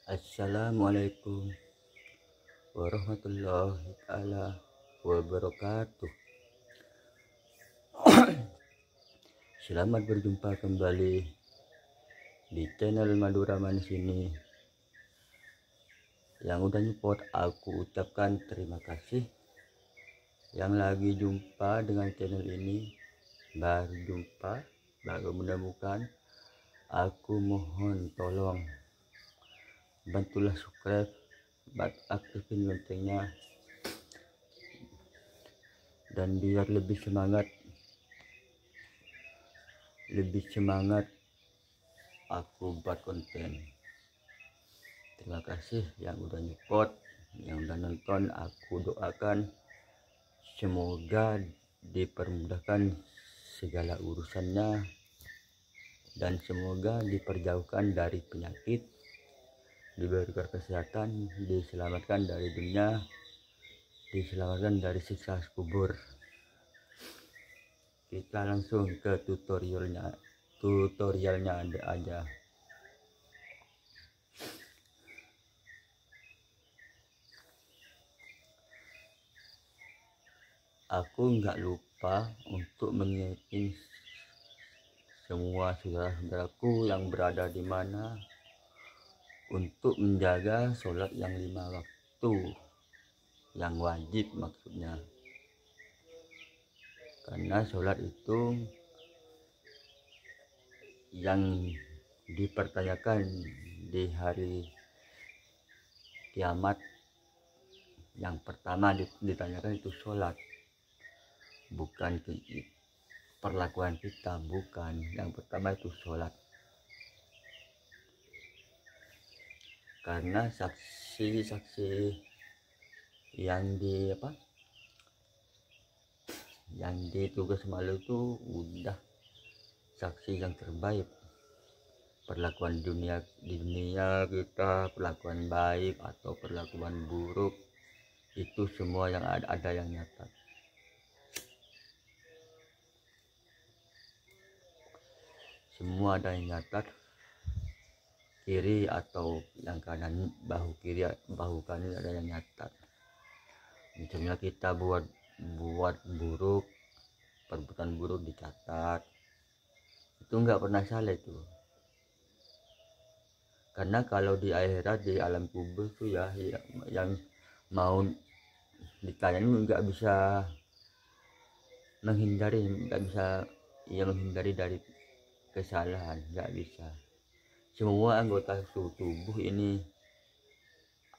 Assalamualaikum warahmatullahi taala wabarakatuh. Selamat berjumpa kembali di channel Madura Manis ini. Yang udah nyupport aku ucapkan terima kasih. Yang lagi jumpa dengan channel ini, baru jumpa, baru menemukan, aku mohon tolong bantulah subscribe, aktifin loncengnya, dan biar lebih semangat aku buat konten. Terima kasih yang udah nyupport, yang udah nonton. Aku doakan semoga dipermudahkan segala urusannya, dan semoga diperjauhkan dari penyakit, diberikan kesehatan, diselamatkan dari dunia, diselamatkan dari siksa kubur. Kita langsung ke tutorialnya aja. Aku nggak lupa untuk mengingatkan semua saudara-saudaraku yang berada di mana untuk menjaga sholat yang 5 waktu, yang wajib maksudnya. Karena sholat itu yang dipertanyakan di hari kiamat. Yang pertama ditanyakan itu sholat, bukan perlakuan kita, bukan. Yang pertama itu sholat. Karena saksi-saksi yang ditugas malu itu udah saksi yang terbaik. Perlakuan di dunia kita, perlakuan baik atau perlakuan buruk, itu semua yang ada yang nyata. Semua ada yang nyata, kiri atau yang kanan, bahu kiri, bahu kanan ada yang nyata. Misalnya kita buat buruk, perbuatan buruk dicatat, itu nggak pernah salah itu. Karena kalau di akhirat, di alam kubur tuh ya, yang mau ditanya nggak bisa menghindari dari kesalahan, nggak bisa. Semua anggota tubuh ini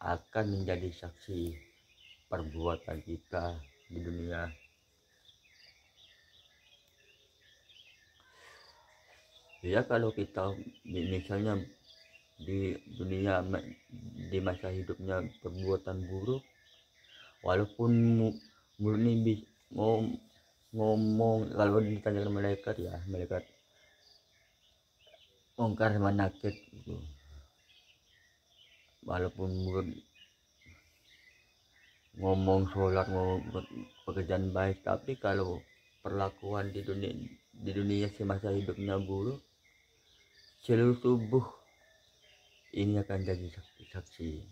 akan menjadi saksi perbuatan kita di dunia. Ya kalau kita misalnya di dunia, di masa hidupnya perbuatan buruk, walaupun murni ngomong, kalau ditanya malaikat, ya malaikat mungkar manakir gitu, walaupun ngomong sholat, ngomong pekerjaan baik, tapi kalau perlakuan di dunia semasa hidupnya buruk, seluruh tubuh ini akan jadi saksi.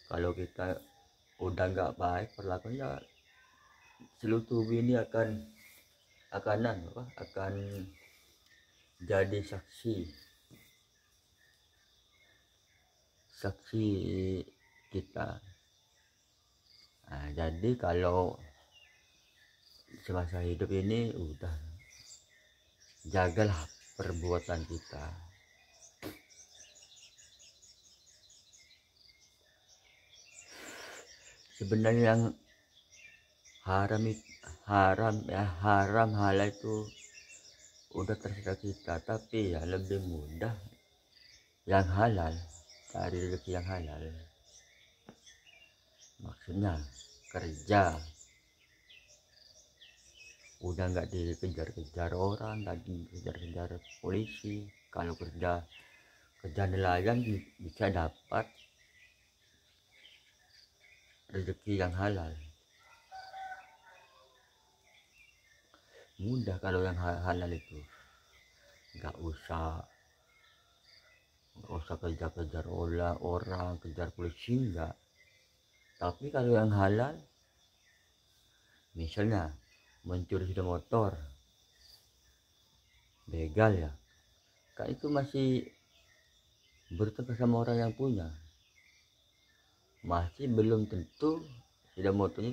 Kalau kita udah nggak baik perlakuannya, seluruh tubuh ini akan jadi saksi kita. Nah, jadi kalau semasa hidup ini udah jagalah perbuatan kita. Sebenarnya yang haram halal itu udah terserah kita, tapi ya lebih mudah yang halal, cari rezeki yang halal. Maksudnya kerja udah nggak dikejar-kejar orang, nggak dikejar-kejar polisi. Kalau kerja nelayan bisa dapat rezeki yang halal, mudah. Kalau yang halal itu nggak usah nggak usah kejar-kejar orang, kejar polisi, enggak. Tapi kalau yang halal, misalnya mencuri sepeda motor, begal ya, kan itu masih bertengkar sama orang yang punya, masih belum tentu sepeda motornya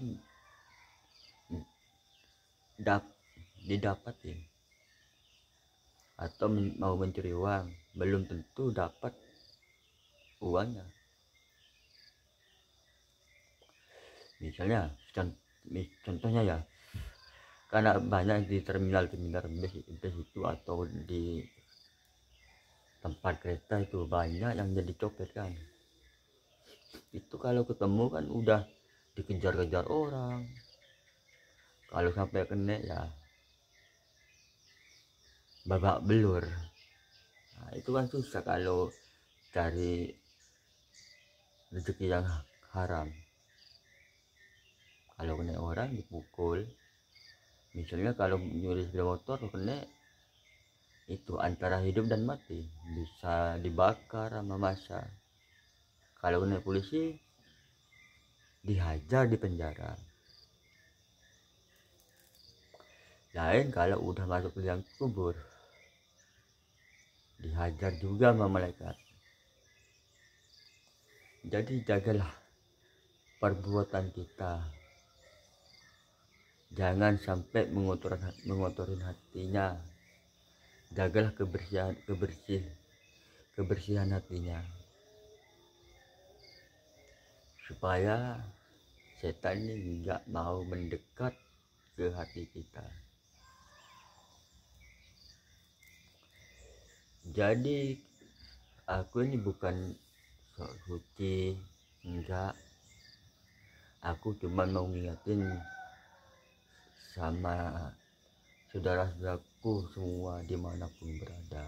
didapatin. Atau mau mencuri uang, belum tentu dapat uangnya. Misalnya contohnya ya, karena banyak di terminal bus itu atau di tempat kereta itu banyak yang jadi copet kan. Itu kalau ketemu kan udah dikejar-kejar orang, kalau sampai kena ya babak belur. Nah, itu kan susah kalau cari rezeki yang haram. Kalau kena orang dipukul, misalnya kalau nyuri sepeda motor kena, itu antara hidup dan mati, bisa dibakar sama massa. Kalau kena polisi dihajar di penjara. Lain kalau udah masuk ke liang kubur, dihajar juga sama malaikat. Jadi jagalah perbuatan kita, jangan sampai mengotorin hatinya. Jagalah kebersihan hatinya, supaya setan ini nggak mau mendekat ke hati kita. Jadi aku ini bukan sok suci, enggak. Aku cuma mau ngingetin sama saudara-saudaraku semua dimanapun berada,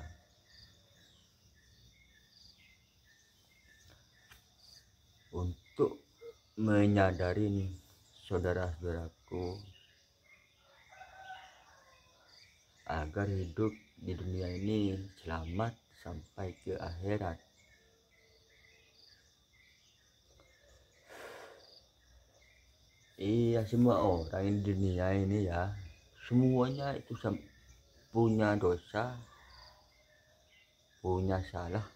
untuk menyadari saudara-saudaraku agar hidup di dunia ini selamat sampai ke akhirat. Iya, semua orang di dunia ini ya, semuanya itu punya dosa, punya salah,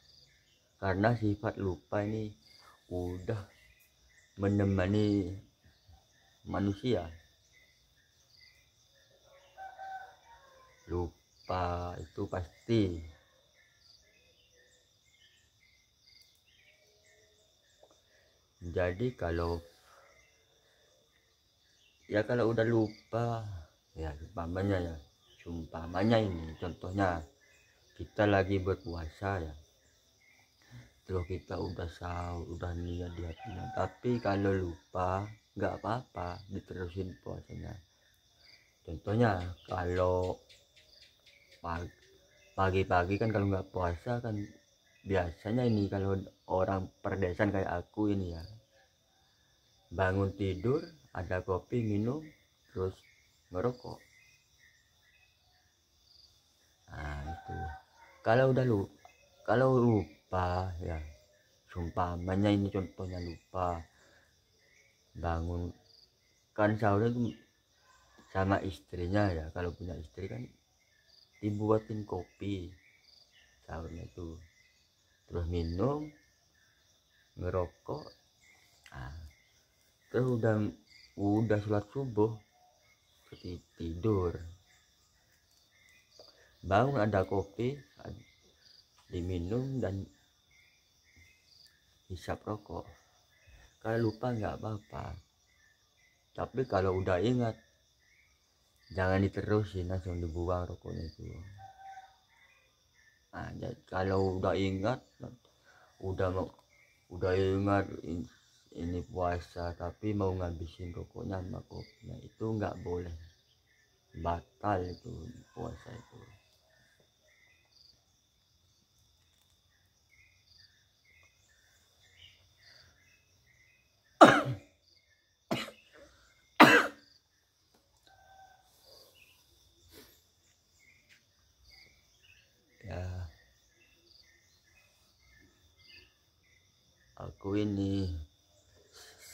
karena sifat lupa ini udah menemani manusia. Lupa itu pasti. Jadi kalau udah lupa ya, umpamanya ini contohnya kita lagi berpuasa ya, terus kita udah sahur, udah niat di hatinya, tapi kalau lupa nggak apa-apa, diterusin puasanya. Contohnya kalau pagi-pagi kan kalau nggak puasa kan biasanya ini, kalau orang perdesaan kayak aku ini ya, bangun tidur ada kopi minum terus ngerokok. Nah itu kalau lupa ya, sumpamanya ini contohnya lupa bangun kan sahur itu sama istrinya ya, kalau punya istri kan dibuatin kopi sahurnya itu, terus minum ngerokok. Nah, terus udah sholat subuh tidur, bangun ada kopi diminum dan hisap rokok. Kalau lupa nggak apa-apa, tapi kalau udah ingat jangan diterusin, langsung dibuang rokoknya itu. Nah, kalau udah ingat ini puasa tapi mau ngabisin rokoknya sama kopinya, itu nggak boleh, batal itu puasa itu. Ya Aku ini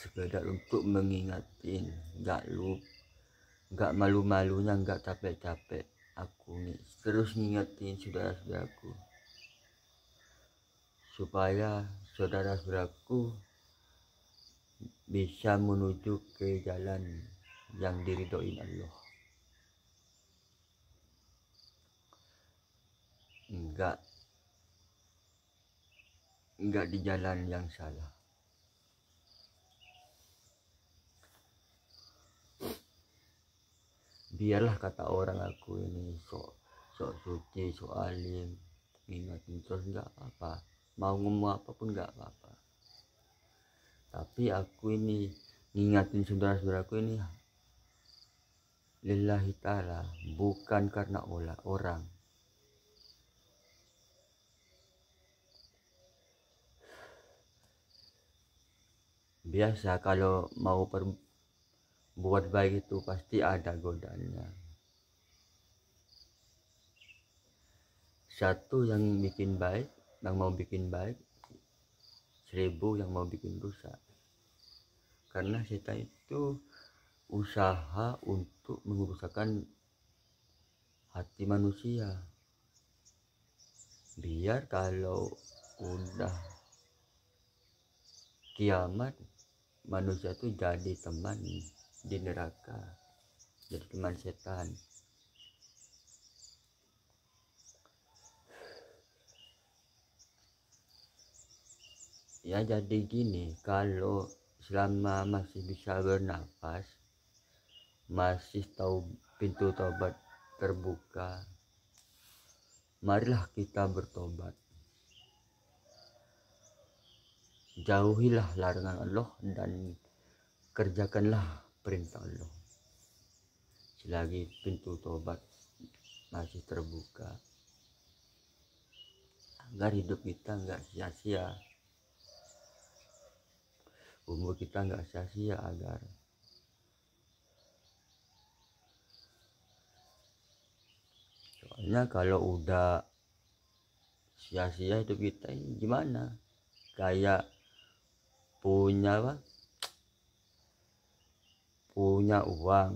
sekedar untuk mengingatin, nggak malu-malunya, nggak capek-capek aku nih terus ngingetin saudara-saudaraku supaya saudara-saudaraku bisa menuju ke jalan yang diridhoin Allah, enggak di jalan yang salah. Biarlah kata orang aku ini sok suci, sok alim, ngingetin terus nggak apa, mau ngomong apapun nggak apa-apa, tapi aku ini ngingatin saudara-saudaraku ini lillahi ta'ala, bukan karena orang. Biasa kalau mau buat baik itu pasti ada godaannya. Satu yang bikin baik, yang mau bikin baik, 1000 yang mau bikin rusak. Karena setan itu usaha untuk merusakkan hati manusia, biar kalau udah kiamat manusia itu jadi teman di neraka, jadi teman setan. Ya jadi gini, kalau selama masih bisa bernafas, masih tahu pintu tobat terbuka, marilah kita bertobat. Jauhilah larangan Allah dan kerjakanlah perintah Allah selagi pintu tobat masih terbuka, agar hidup kita nggak sia-sia, umur kita nggak sia-sia, agar soalnya kalau udah sia-sia hidup kita ini gimana, kayak punya uang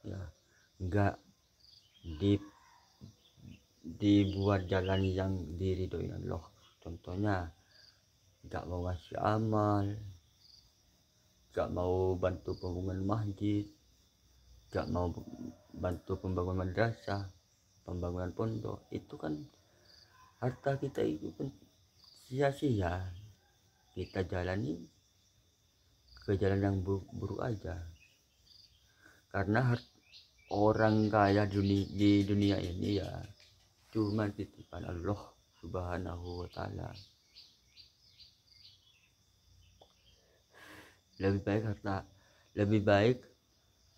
ya, nggak dibuat jalan yang diridhoi Allah. Contohnya nggak mau ngasih amal, nggak mau bantu pembangunan masjid, nggak mau bantu pembangunan madrasah, pembangunan pondok, itu kan harta kita itu kan sia-sia, kita jalani ke jalan yang buruk aja. Karena orang kaya di dunia ini ya cuma titipan Allah Subhanahu wa ta'ala. Lebih baik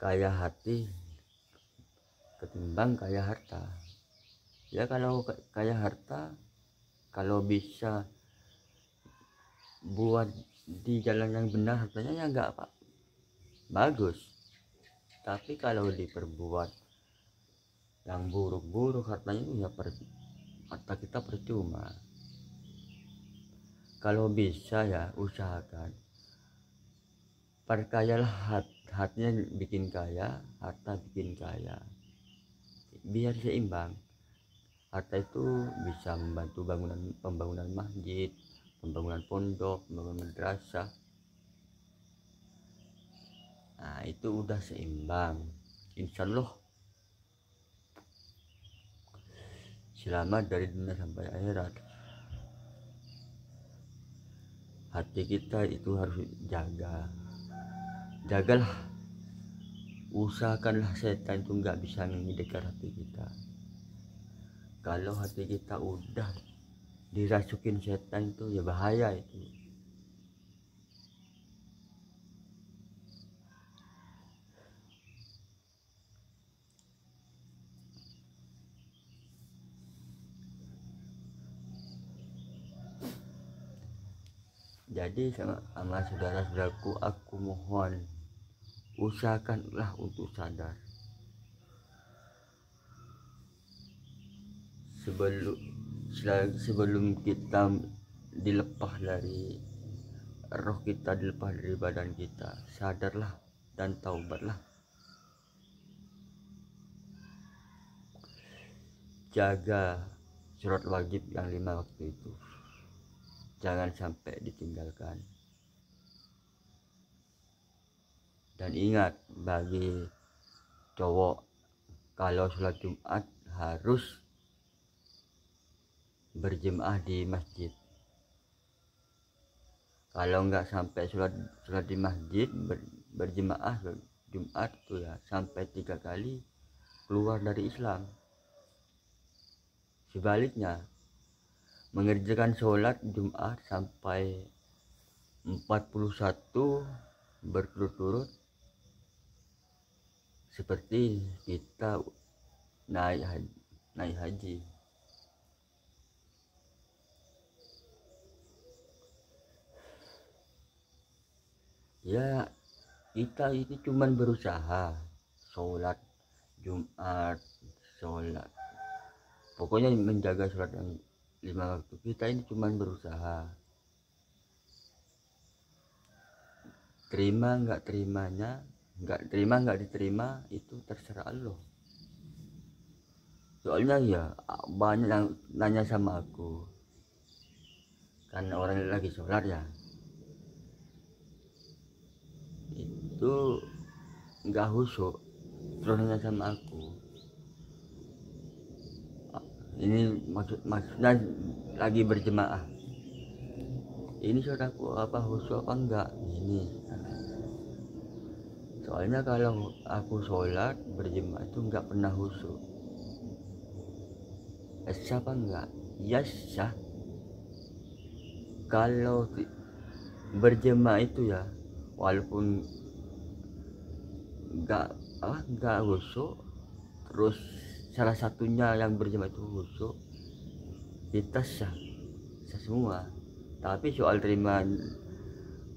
kaya hati ketimbang kaya harta. Ya kalau kaya harta, kalau bisa buat di jalan yang benar hartanya ya nggak apa bagus, tapi kalau diperbuat yang buruk-buruk hartanya ya harta kita percuma. Kalau bisa ya usahakan perkayalah hatinya bikin kaya, harta bikin kaya, biar seimbang. Harta itu bisa membantu pembangunan masjid, pembangunan pondok, pembangunan madrasah. Nah itu udah seimbang, insya Allah selamat dari dunia sampai akhirat. Hati kita itu harus jagalah, usahakanlah setan itu nggak bisa mendekat hati kita. Kalau hati kita udah dirasukin setan itu ya bahaya itu. Jadi sama saudara-saudaraku, aku mohon usahakanlah untuk sadar sebelum kita dilepas dari roh kita dilepas dari badan kita. Sadarlah dan taubatlah. Jaga sholat wajib yang 5 waktu itu, jangan sampai ditinggalkan. Dan ingat, bagi cowok, kalau sholat Jumat harus berjemaah di masjid. Kalau nggak sampai sholat di masjid, berjemaah Jumat tuh ya sampai 3 kali keluar dari Islam. Sebaliknya, mengerjakan sholat Jumat sampai 41 berturut-turut seperti kita naik haji. Ya, kita ini cuman berusaha sholat Jumat, sholat, pokoknya menjaga sholat yang 5 waktu. Kita ini cuman berusaha. Terima nggak diterima itu terserah Allah. Soalnya ya banyak yang nanya sama aku, kan orang lagi sholat ya, itu nggak khusyuk, terus nanya sama aku, ini maksudnya lagi berjemaah, ini saudaraku apa khusyuk apa enggak ini. Soalnya kalau aku sholat berjemaah itu nggak pernah khusyuk. Sah apa enggak? Ya sah. Kalau berjemaah itu ya, walaupun nggak khusyuk, terus salah satunya yang berjemaah itu khusyuk, kita sah semua. Tapi soal terima,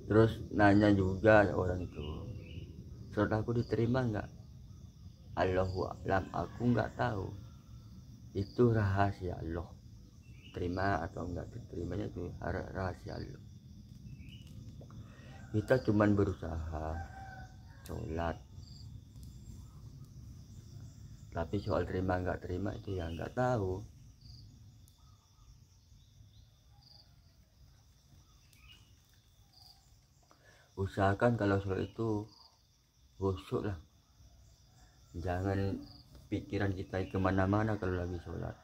terus nanya juga orang itu, sholat aku diterima nggak? Allahu a'lam, aku nggak tahu, itu rahasia Allah. Terima atau enggak diterimanya itu rahasia Allah. Kita cuman berusaha sholat, tapi soal terima nggak terima itu ya nggak tahu. Usahakan kalau sholat itu khusyuk lah, jangan pikiran kita kemana-mana kalau lagi sholat.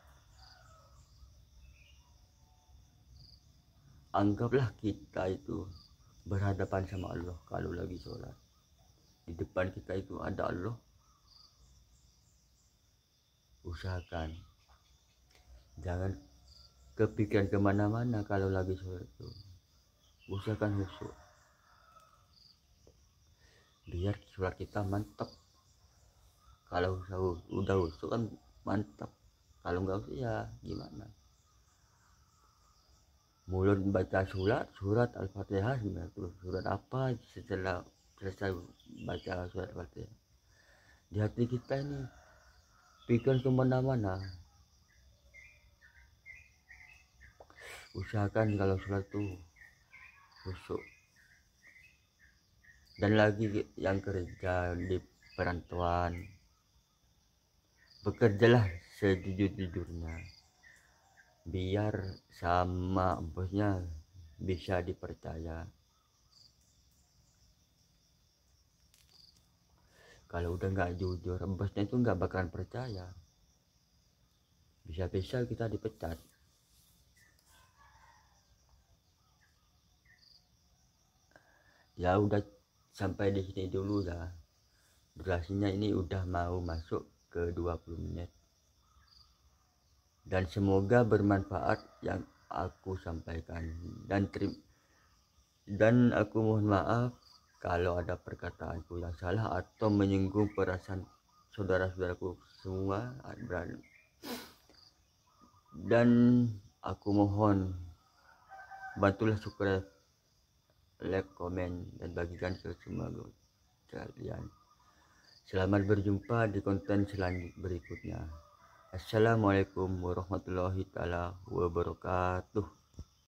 Anggaplah kita itu berhadapan sama Allah kalau lagi sholat. Di depan kita itu ada Allah. Usahakan jangan kepikiran kemana-mana kalau lagi sholat itu. Usahakan khusyuk, biar sholat kita mantap. Kalau udah khusyuk kan mantap, kalau nggak khusyuk ya gimana. Mulut baca surat Al-Fatihah, terus surat apa setelah selesai baca surat Al-Fatihah, di hati kita ini pikiran kemana-mana. Usahakan kalau sholat tuh khusyuk. Dan lagi yang kerja di perantauan, bekerjalah sejujur-jujurnya, biar sama bosnya bisa dipercaya. Kalau udah nggak jujur, bosnya itu nggak bakalan percaya, bisa-bisa kita dipecat. Ya udah, sampai di sini dulu ya, durasinya ini udah mau masuk ke 20 menit. Dan semoga bermanfaat yang aku sampaikan, dan aku mohon maaf kalau ada perkataanku yang salah atau menyinggung perasaan saudara-saudaraku semua. Dan aku mohon bantulah supaya like, komen, dan bagikan ke semua kalian. Selamat berjumpa di konten selanjutnya berikutnya. Assalamualaikum warahmatullahi wabarakatuh.